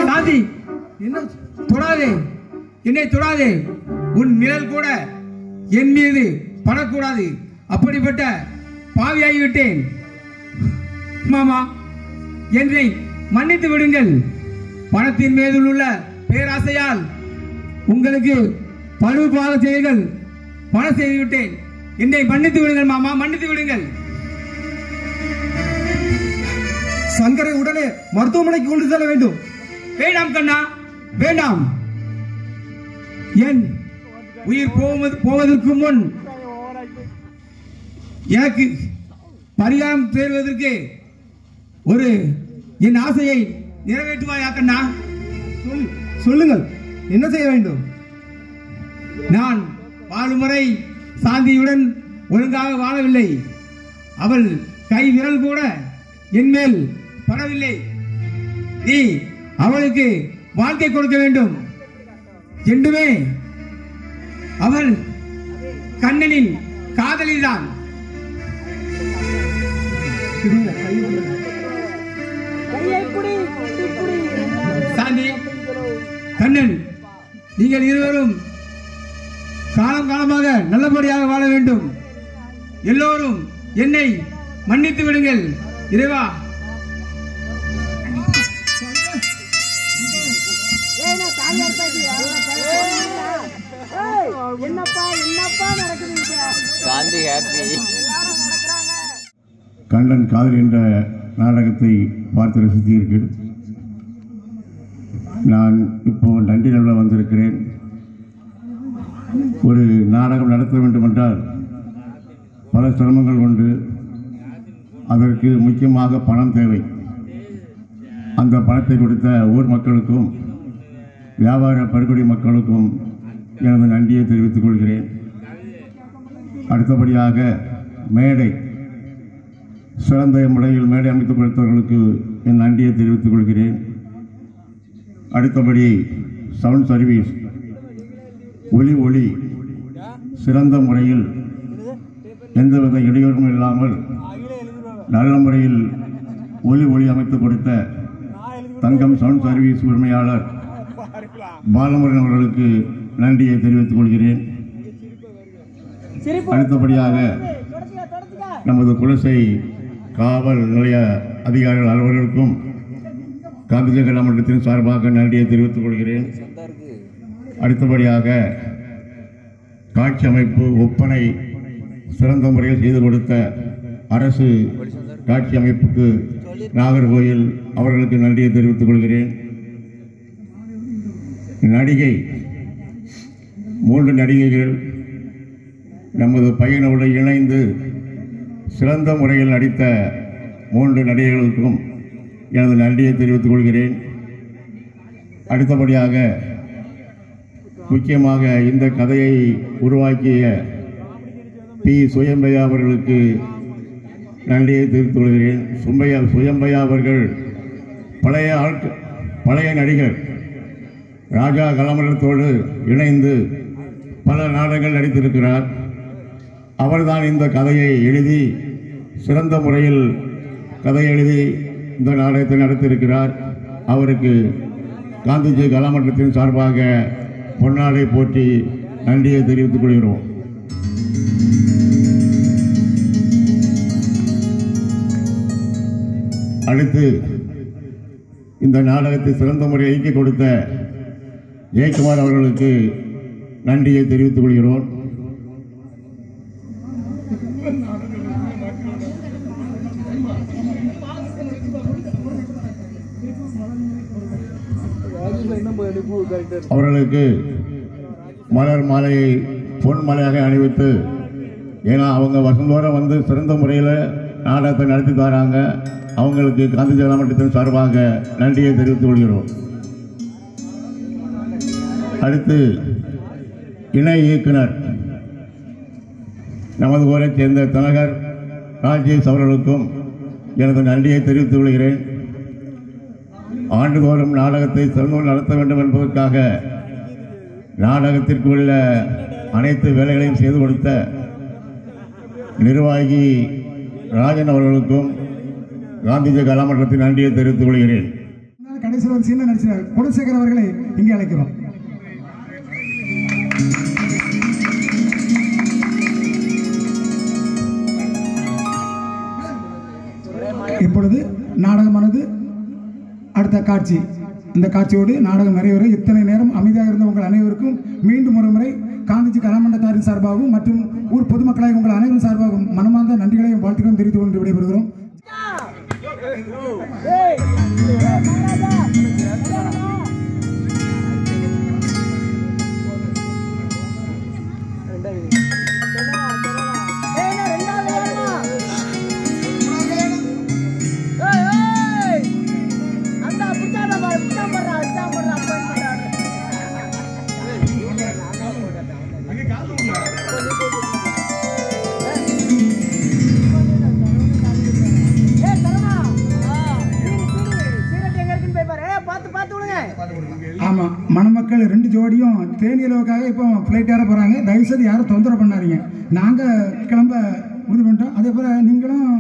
சாந்தி, என்ன தொடாதே, என்னை தொடாதே. உன் நிழல் கூட என் மீது படக்கூடாது. அப்படிப்பட்ட பாவியாகிவிட்டேன். மாமா, என்னை மன்னித்து விடுங்கள். பணத்தின் மீது உள்ள பேராசையால் உங்களுக்கு பழுவாத செயல்கள் பண செய்து விட்டேன். என்னை மன்னித்து விடுங்கள் மாமா, மன்னித்து விடுங்கள். சங்கரை உடனே மருத்துவமனைக்கு கொண்டு செல்ல வேண்டும். வேண்டாம் கண்ணா, வேண்டாம். என் உயிர் போவதற்கு முன் எனக்கு பரிகாரம் தேடுவதற்கு ஒரு என் ஆசையை நிறைவேற்றுவாயா கண்ணா? சொல்லுங்கள், என்ன செய்ய வேண்டும்? நான் வாழும் முறை சாந்தியுடன் ஒழுங்காக வாழவில்லை. அவள் கை விரல் கூட என் மேல் படவில்லை. நீ அவளுக்கு வாழ்க்கை கொடுக்க வேண்டும். என்றுமே அவள் கண்ணனின் காதலிதான். சாந்தி, கண்ணன், நீங்கள் இருவரும் காலம் காலமாக நல்லபடியாக வாழ வேண்டும். எல்லோரும் என்னை மன்னித்து விடுங்கள். இறைவா, கண்ணன் காதல் என்ற நாடகத்தை பார்த்து ரசித்தீர்கள். நான் இப்போ நன்றி நல்ல வந்திருக்கிறேன். ஒரு நாடகம் நடத்த வேண்டும் என்றால் பல சிரமங்கள் உண்டு. அதற்கு முக்கியமாக பணம் தேவை. அந்த பணத்தை கொடுத்த ஊர் மக்களுக்கும் வியாபார படுகொடி மக்களுக்கும் எனது நன்றியை தெரிவித்துக் கொள்கிறேன். அடுத்தபடியாக மேடை, சிறந்த முறையில் மேடை அமைத்துக் கொடுத்தவர்களுக்கு என் நன்றியை தெரிவித்துக் கொள்கிறேன். அடுத்தபடி சவுண்ட் சர்வீஸ், ஒளி சிறந்த முறையில் எந்தவித இடையூறும் இல்லாமல் நல்ல முறையில் ஒளி அமைத்துக் கொடுத்த தங்கம் சவுண்ட் சர்வீஸ் உரிமையாளர் பாலமுருகன் அவர்களுக்கு நன்றியை தெரிவித்துக் கொள்கிறேன். அடுத்தபடியாக நமது குலசை காவல் நிலைய அதிகாரிகள் அலுவலர்களுக்கும் காந்திஜி கலாமன்றத்தின் சார்பாக நன்றியை தெரிவித்துக் கொள்கிறேன். அடுத்தபடியாக காட்சி அமைப்பு ஒப்பனை சிறந்த முறையில் செய்து கொடுத்த அரசு காட்சி அமைப்புக்கு நாகர்கோயில் அவர்களுக்கு நன்றியை தெரிவித்துக் கொள்கிறேன். நடிகை 3 நடிகைகள் நமது பையனோடு இணைந்து சிறந்த முறையில் நடித்த 3 நடிகைகளுக்கும் எனது நன்றியை தெரிவித்துக் கொள்கிறேன். அடுத்தபடியாக முக்கியமாக இந்த கதையை உருவாக்கிய பி. சுயம்பையா அவர்களுக்கு நன்றியை தெரிவித்துக் கொள்கிறேன். சுயம்பையா அவர்கள் பழைய நடிகர் ராஜா கலாமரத்தோடு இணைந்து பல நாடகங்கள் நடித்திருக்கிறார். அவர்தான் இந்த கதையை எழுதி சிறந்த முறையில் கதையை எழுதி இந்த நாடகத்தை நடத்தியிருக்கிறார். அவருக்கு காந்திஜி கலாமன்றத்தின் சார்பாக பொன்னாடை போற்றி நன்றியை தெரிவித்துக் கொள்கிறோம். அடுத்து இந்த நாடகத்தை சிறந்த முறையை இயக்கி கொடுத்த ஜெயக்குமார் அவர்களுக்கு நன்றியை தெரிவித்துக் கொள்கிறோம். அவர்களுக்கு மலர் மாலையை பொன் மாலையாக அணிவித்து, ஏன்னா அவங்க வருஷந்தோறும் வந்து சிறந்த முறையில் நாடகத்தை நடத்தி தராங்க. அவங்களுக்கு காந்திஜி கலாமன்றத்தின் சார்பாக நன்றியை தெரிவித்துக் கொள்கிறோம். அடுத்து இணை இயக்குனர் நமது ஊரைச் சேர்ந்த தினகர் ராஜேஷ் அவர்களுக்கும் எனது நன்றியை தெரிவித்துக் கொள்கிறேன். ஆண்டுதோறும் நாடகத்தை சிறந்தோடு நடத்த வேண்டும் என்பதற்காக நாடகத்திற்கு உள்ள அனைத்து வேலைகளையும் செய்து கொடுத்த நிர்வாகி ராஜன் அவர்களுக்கும் காந்திஜி கலாமன்றத்தின் நன்றியை தெரிவித்துக் கொள்கிறேன். கடைசி வரிசையில் நடிச்சார் குலசேகர் அவர்களை இங்கே அழைக்கிறோம். இப்பொழுது நாடகமானது அடுத்த காட்சி. இந்த காட்சியோடு நாடகம் நிறைவேற இத்தனை நேரம் அமைதியாக இருந்த உங்கள் அனைவருக்கும் மீண்டும் ஒரு முறை காந்திஜி கலாமண்டத்தாரின் சார்பாகவும் மற்றும் ஊர் பொதுமக்களாக உங்கள் அனைவரும் சார்பாகவும் மனமார்ந்த நன்றிகளையும் வாழ்த்துக்களும் தெரிவித்துக் கொண்டு விடைபெறுகிறோம். ஆமா, மணமக்கள் 2 ஜோடியும் தேனியளவுக்காக இப்போ ஃப்ளைட் ஏற போறாங்க. தயவுசெய்து யாரும் தொந்தரவு பண்ணாதீங்க. நாங்க கிளம்ப உறுதி பண்ணிட்டோம். அதே போல நீங்களும்